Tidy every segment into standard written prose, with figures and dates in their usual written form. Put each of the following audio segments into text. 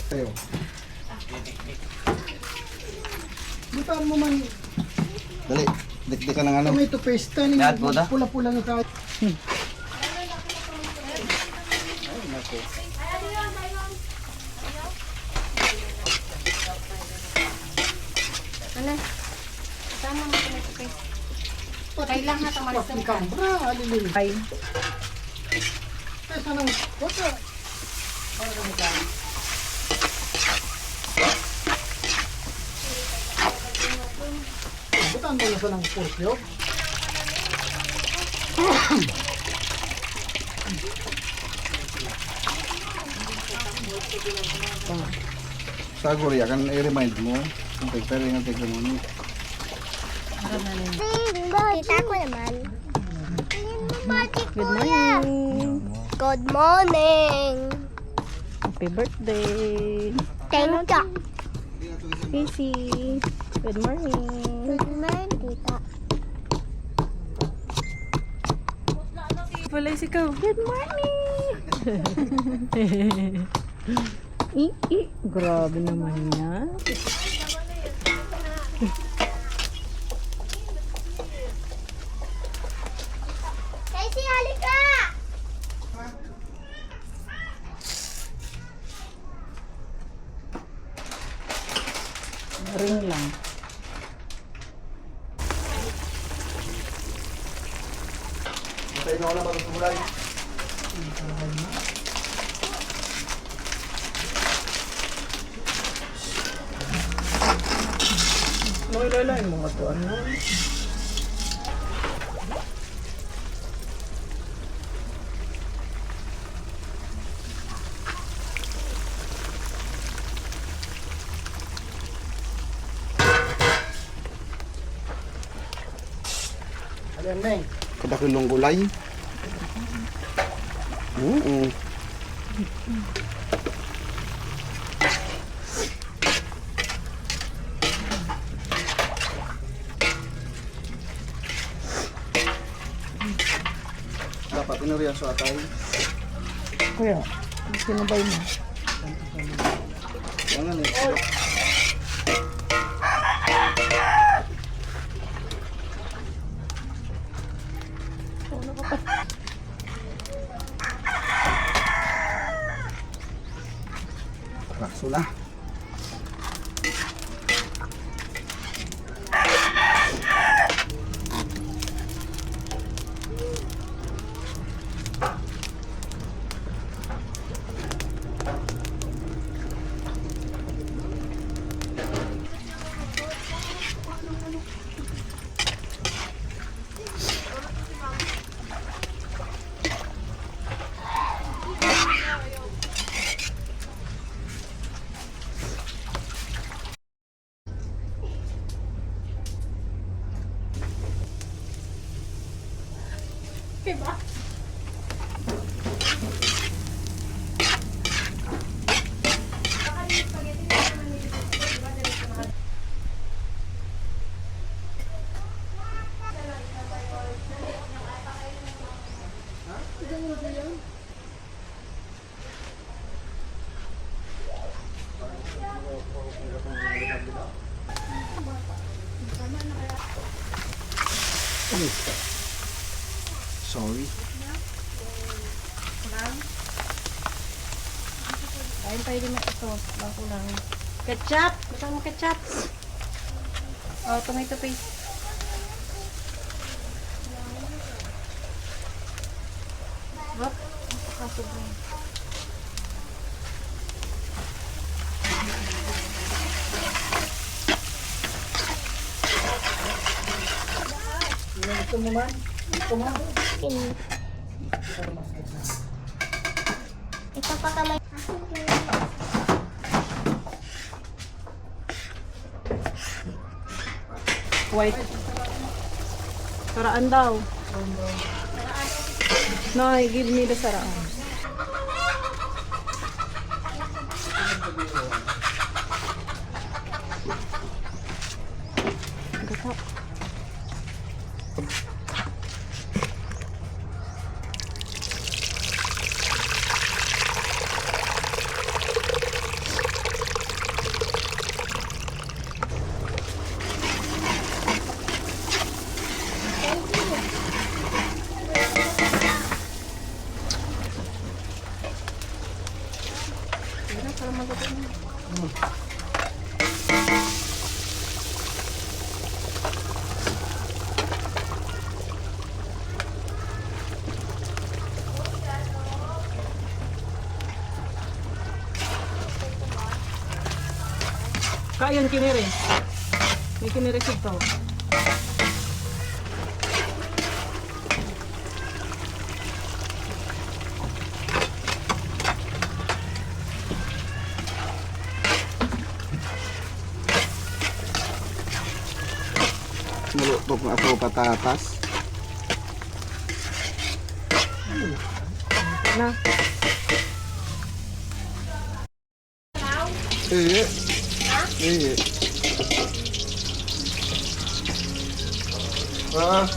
Tayo. Butaan mo man. Dali, dikdik ka ng ano. Tomato paste. Tanin Lahat po da? pula-pula nga tayo. Ano? Sama mo tomato paste. Kailangan na tamalis ng Kambra, alilin. Ay. Ay, sanang, wata. Para kami tayo. Butaan mo na sanang portyo. Sagur ya kan i-remind mo. Sampai pera yang tinggal mo. Kita ko naman. Good morning. Good morning. Happy birthday. Thank you. Casey. Good morning. Good morning, tita. Pala ikaw. Good morning. Grabe naman yan. Casey, halika! Ring lang. Tayo na wala ba sa mulay? Nakilalain mo nga to, ano? Ayan, Neng. Kadakilong gulay. Dapat inuriyan sa atay. Kuya, sinabay mo. Jangan ya. Sudah. Sorry. Kain tayo din ito. Bako lang. Ketchup! Gusto mo ketchup? Oh, tomato paste. Hop. Napakasobrang. Gusto mo man? Gusto mo? Ito pa kamay. White. Saraan daw. No, give me the saraan. Gatak. Para magagot na. Kayan kinire. May kinire sito. Nalutok na ako patatas. Na. Eh. Eh. Ah.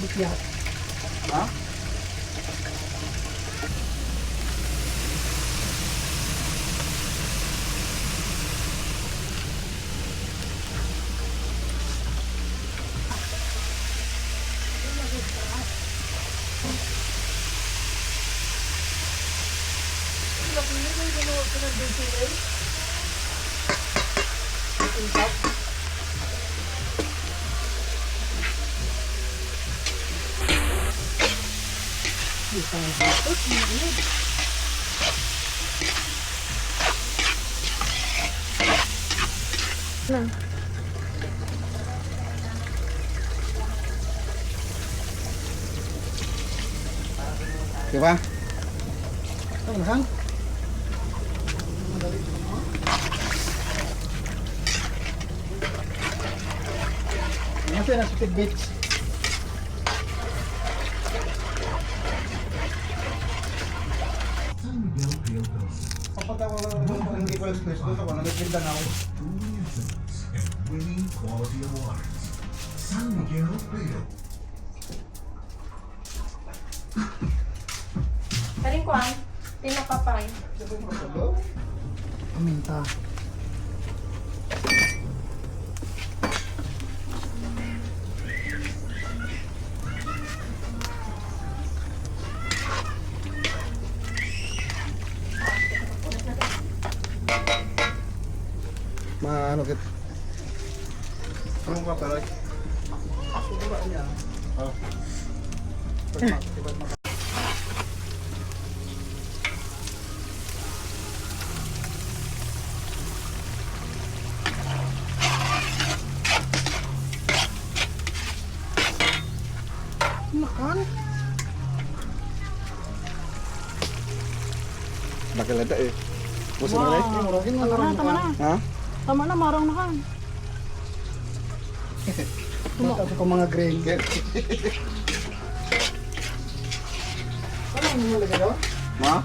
Bikyat. Ha? Na. Diba? Ang hang. Ano na sa Beach? Kapag ako first place ko sa nagtinda na ako. Truly infamous and winning quality of wines. San Miguel Rio. Kaling kuwan, tinapapay. Paminta. Ano kit? Ano ka pala? Siguro niya. Oh. Makan. Nakalada eh. Gusto mo na eh? Muragin mo Tama na, tama na. Ha? Tama na, marang na kan. Mata ko mga grain. Ano mo lagay daw? Ma?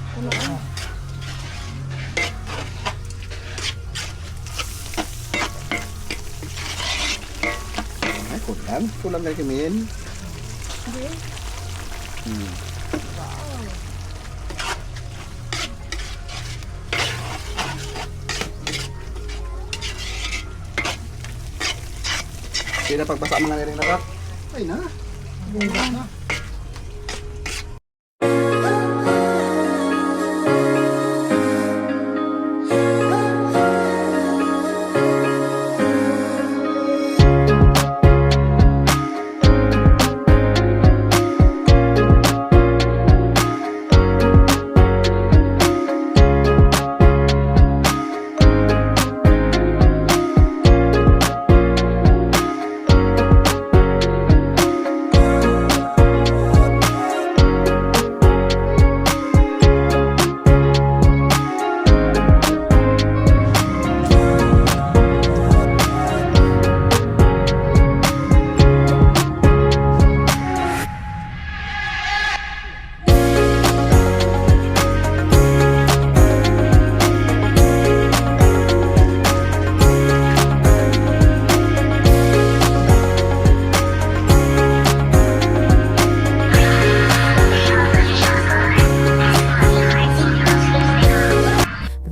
Ay, kulang. Kulang na kimin. Kaya pagbasa mga niring nakat. Ay na. Bunga na.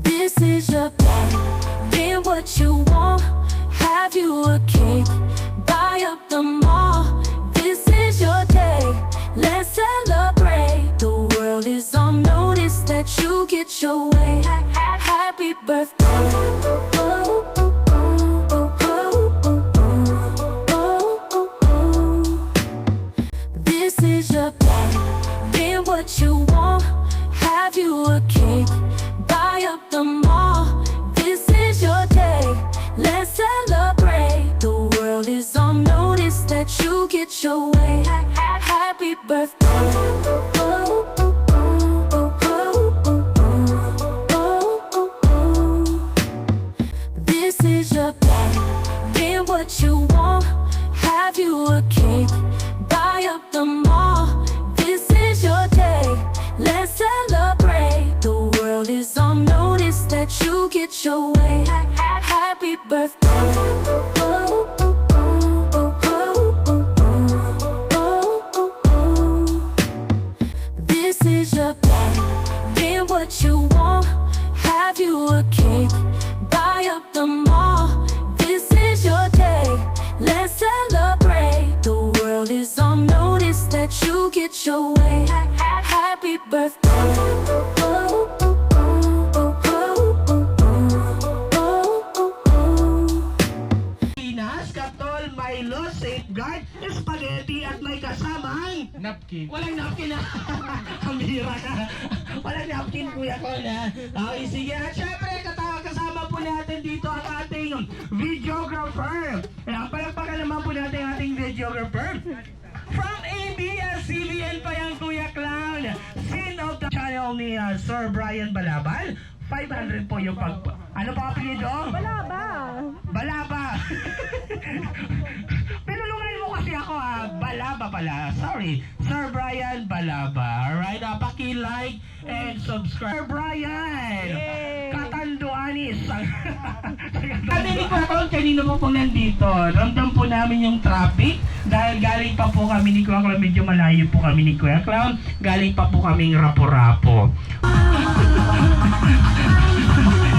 This is your day, get what you want, have you a cake, buy up the mall. This is your day, let's celebrate. The world is on notice that you get your way. Happy birthday. This is your day, get what you want, have you a cake, buy up the mall. This is your day, let's celebrate. The world is on notice that you get your way. Happy birthday. This is your day, get what you want, have you a cake, buy up the mall. This is your day, let's celebrate. The world is on notice that you get your way. Happy birthday. This is your day, get what you want, have you a cake, buy up the mall. This is your day, let's celebrate. The world is on notice that you get your way. Happy birthday. Pinas, Katol, Milo, Safeguard, Spaghetti at may kasamang Napkin. walang napkin na. Ang bira ka. Walang napkin, kuya ko na. Okay, sige. At syempre, kasama po natin dito ang ating videographer. Palagpakan naman po natin ang ating videographer. From ABS-CBN pa yan, Kuya Clown. Sin of the channel ni Sir Brian Balaban. 500 po yung Ano pa apelido? Balaba. Balaba. Pinulungan mo kasi ako Balaba pala. Sorry. Sir Brian Balaba. Alright, paki-like and subscribe. Sir Brian. Yay! Katanda Catanduanes. Kami ni Kuya Clown, kanina po pong nandito. Ramdam po namin yung traffic dahil galing pa po kami ni Kuya Clown. Medyo malayo po kami ni Kuya Clown. Galing pa po kaming Rapo-Rapo.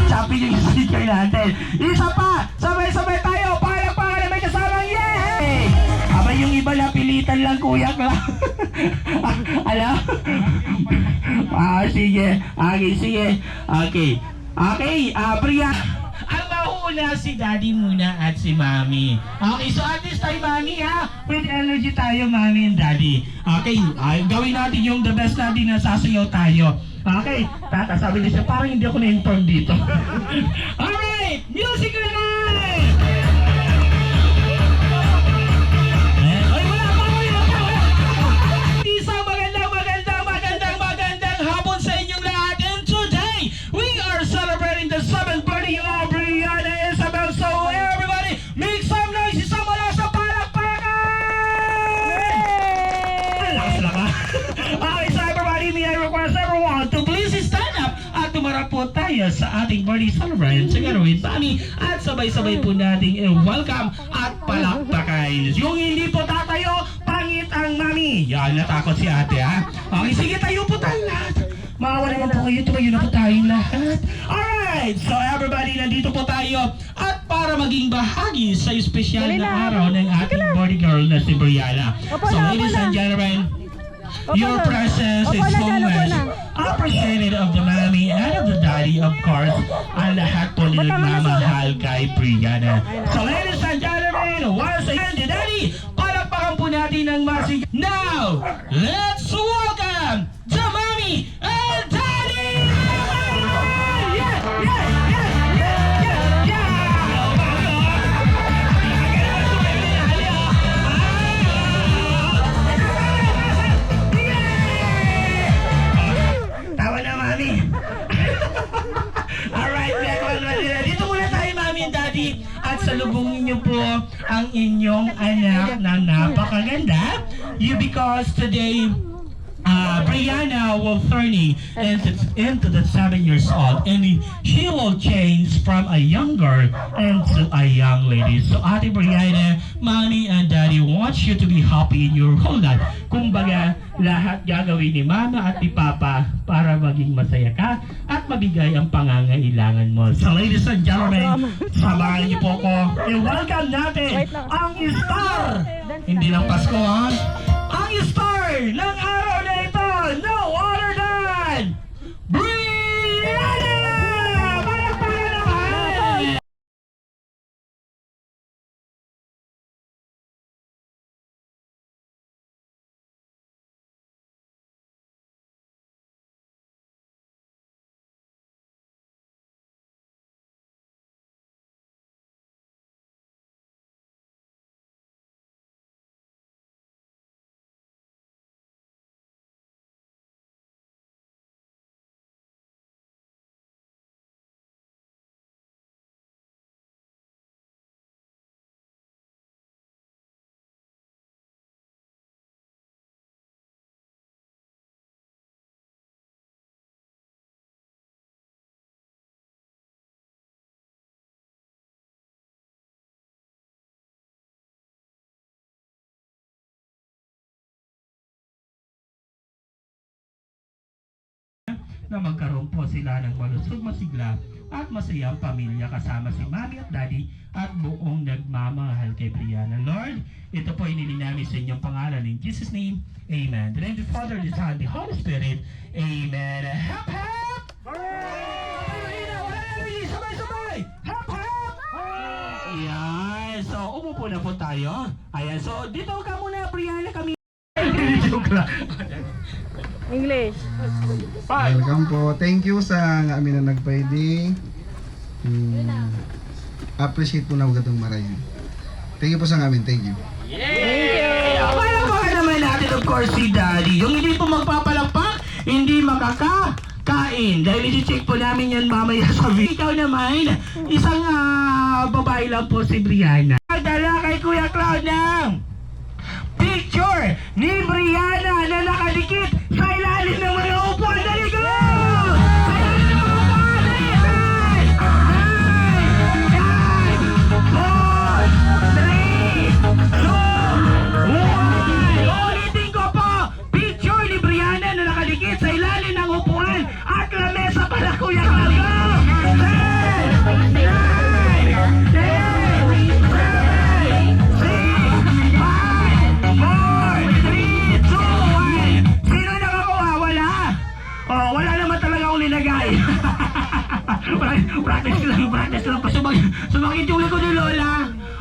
Sabi yung sticker natin. Isa pa! Sabay-sabay tayo! Palakpakan na may kasamang yay! Aba yung iba napilitan lang Kuya Clown. Alam? Sige. Okay, sige. Okay. Okay, Priya. Ang mauna si Daddy muna at si Mami. Okay, so at this time, Mami, ha? With energy tayo, Mami and Daddy. Okay, gawin natin yung the best natin na sasayaw tayo. Okay, Tata, sabi niya siya, parang hindi ako na-inform dito. Alright, music night! Ay, wala pa! Isang magandang hapon sa inyong lahat. And today, we are celebrating the 7th birthday of Brianna Isabel. So everybody, make some noise! Isang mula sa palakpakan! Lakas na ka? Okay, so everybody, may I request everyone to please stand up at tumarap po tayo sa ating birthday celebration together with Mami at sabay-sabay po nating welcome at palakpakan. Yung hindi po tatayo, pangit ang Mami. Yan, natakot si ate ha. Okay, sige, tayo po tayo lahat. Maawa naman po kayo, tumayo na po tayo lahat. Alright, so everybody, nandito po tayo at para maging bahagi sa espesyal na araw ng ating birthday girl na si Brianna. So ladies and gentlemen, your presence is so much appreciated of the Mami and of the Daddy, of course. Ang lahat po nagmamahal kay Brianna. So ladies and gentlemen, once again, the Daddy, palakpakan po natin ng masig. Now, let's welcome the Mami and Daddy! Yeah! Tawa na, Mami. Alright, dito muna tayo, Mami and Daddy. At salubungin niyo po ang inyong anak na napakaganda. Because today, Brianna will turning into the 7 years old, and she will change from a young girl into a young lady. So Ate Brianna, Mommy and Daddy wants you to be happy in your whole life. Kumbaga, lahat gagawin ni Mama at ni Papa para maging masaya ka at mabigay ang pangangailangan mo. So ladies and gentlemen, samahan niyo po ko. I-welcome natin ang star. Hindi lang Pasko ha. Ang star ng araw na ito, no other than Brianna! Palakpakan naman! Na magkaroon po sila ng malusog, masigla at masayang pamilya kasama si Mami at Daddy at buong nagmamahal kay Brianna. Lord, ito po iniling namin sa inyong pangalan. In Jesus' name, Amen. The name of the Father, the Son, the Holy Spirit. Amen. Hap, hap! Sabay-sabay! Hap, hap! Ayan. So, umupo na po tayo. Ayan. So, dito ka muna, Brianna. Kami joke lang. English. Welcome po. Thank you sa amin na nagpwede. Appreciate po na ugatong marayan. Thank you po sa amin. Thank you. Palakpakan naman natin of course si Daddy. Yung hindi po magpapalakpak, hindi makakain. Dahil isi-check po namin yan mamaya sa video. Ikaw naman, isang babae lang po si Brianna. Dala kay Kuya Clown ng picture ni Brianna na nakadikit sa ilalim ng mga upuan. Dali ko! Sa ilalim ng mga upuan! Dali!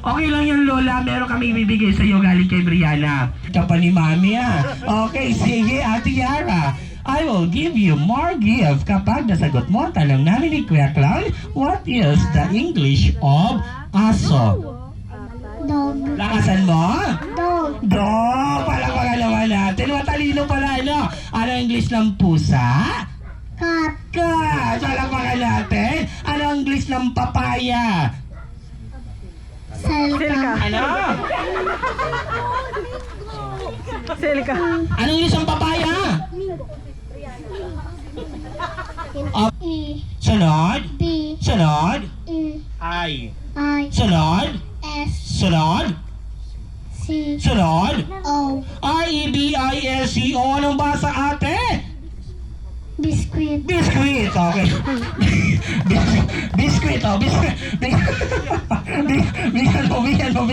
Okay lang yan, Lola. Meron kami ibibigay sa iyo galing kay Brianna. Ito pa ni Mami, ah. Okay, sige, Ate Yara. I will give you more gift kapag nasagot mo ang tanong namin ni Kuya Clown. What is the English of aso? Dog. Lakasan mo? Dog. Dog! Palakpakan naman natin. Matalino pala, ano? Ano ang English ng pusa? Cat. Cat! Palakpakan natin. Ano ang English ng papaya? Selka. Ano? Selka. Anong English ng papaya? E. Sunod. B. Sunod. E. I. I. Sunod. S. Sunod. C. Sunod. O. R-E-B-I-S-C-O. Anong basa, ate? Biscuit. Biscuit. Okay. Biscuit. Oh. Biscuit. Bigyan mo.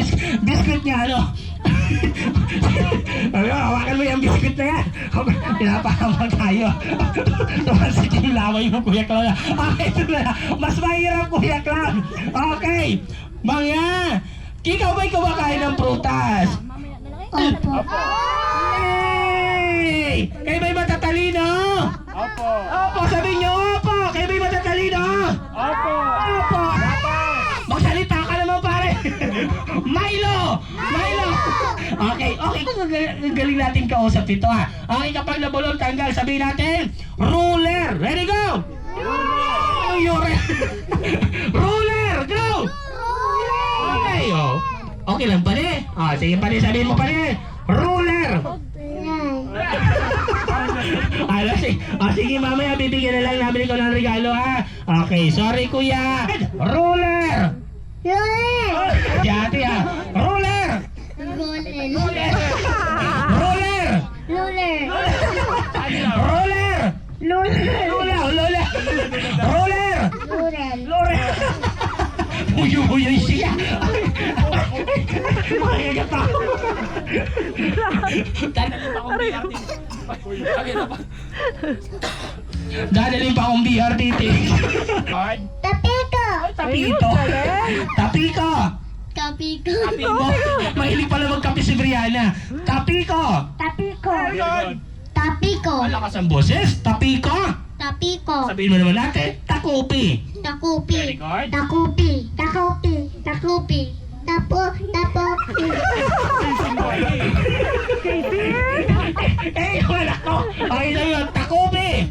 Biscuit niya, ano? Hawakan mo yung biscuit na yan. Pinapahamag tayo. Tumasik yung laway mo, Kuya Clown. Okay, ito na. Mas mahirap, Kuya Clown. Okay. Mga, ikaw ba'y kumakain ng prutas? Opo. Hey! Kayo ba'y matatalino? Opo. Opo, sabihin niyo, opo. Kayo ba'y matatalino? Opo. Opo. Magsalita ka naman, pare. Milo! Okay. Galing natin kausap ito, ha. Okay, kapag nabulong tanggal, sabihin natin, ruler. Ready, go! Ruler! Ruler! Go! Okay, oh. Okay lang, pare. Sige, pare, sabihin mo, pare. Ruler! Sige, mamaya bibigyan na lang namin ikaw ng regalo, ha. Okay, sorry, kuya. Ruler! Si ate, ha. Ruler! Golden. Ruler! Ruler. Ruler! Ruler! Ruler! Uyo siya. Makikita pa. Dadalhin pa akong BRT. Tapiko. Tapiko. Mahilig pala magkape si Brianna. Tapiko. Malakas ang boses. Tapiko. Sabihin mo naman natin, takupi. Very good. Takupi. Wala ko. Okay sa'yo, takupi.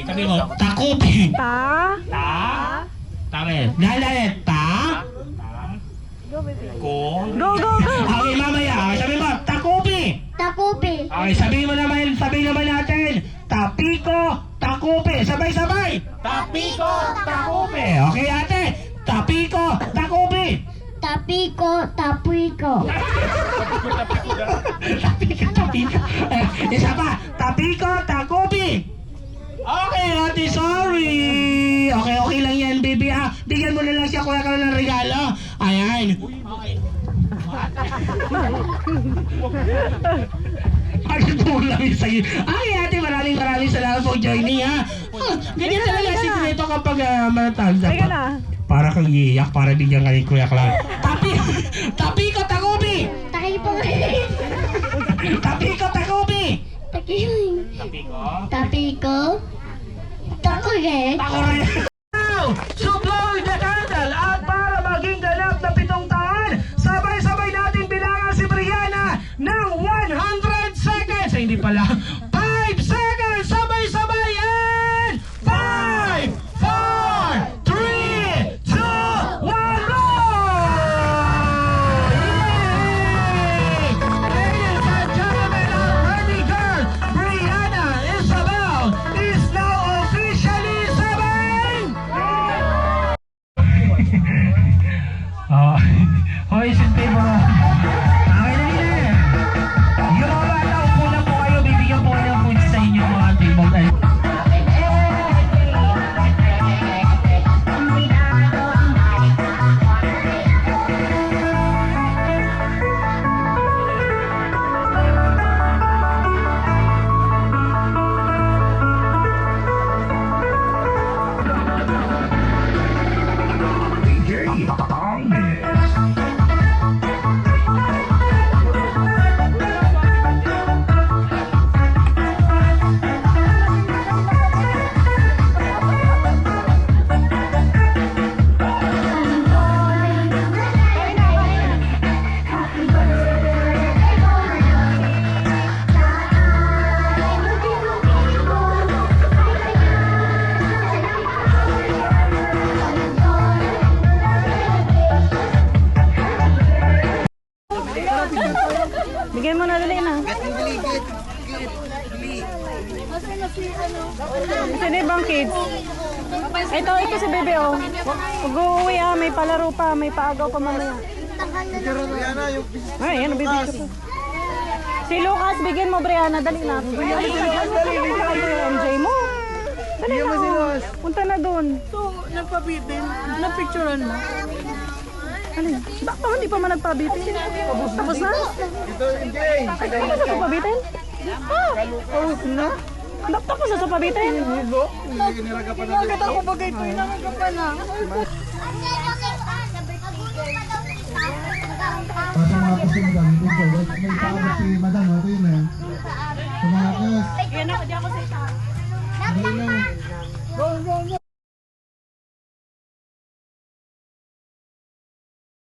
Sabihin mo, takupi. Tabi. Dahil. Go. Okay, mamaya. Sabihin mo, takupi. Okay, sabihin naman natin, tapiko, takupi. Sabay. Tapiko, takupi. Okay, ate. Tapiko, takupi. Tapiko. Tapiko. Isa pa. Tapiko, takupi. Okay, ate, sorry. Okay lang yan, baby. Bigyan mo na lang siya, kuya, ka ng regalo. Ayan. Ay, tulang sa'yo. Ay, ate, maraming salamat po joining, ha. Ganyan talaga sikreto kapag matag. Para kang iiyak, para bigyan ka ni Kuya Clown. Tapiko, takupi! Tapiko, takupi! Tapiko. Ako rin. So blow the candle at para maging ganap na 7 taon, sabay-sabay natin bilangan si Brianna ng 100 seconds. Hindi pala. 5 seconds! Sabay-sabay and 5, 4, 3, 2, 1, go! Yay! Ladies and gentlemen, our ready girl, Brianna Isabel, is now officially 7! Hoy, simple mo. Okay na nila. Yung mga bata, upo na po kayo. Bibigyan po kayo ng food sa inyo mga table. Sino ibang kids? Ito si Bebe oh. Mag-uwi may palaro pa, may paagaw pa mamaya. Ay, yan, bibigyan ko. Si Lucas, bigyan mo, Brianna. Dali na. Dali, MJ mo. Dali na. Punta na dun. So, nagpabitin. Napicturean mo. Ano yun? Bakit hindi pa man nagpabitin? Tapos na? Ito, MJ. Tapos na sa pabitin? Tapos na? Tapos na sa pabitin? Niraga pa na. Bakit ako bagay ito yung nakagapan na? Kasi mga kasi madami dito. May paabot si madam. Okay na. Tumakas. Yan ako, di ako sa ita. Dali lang.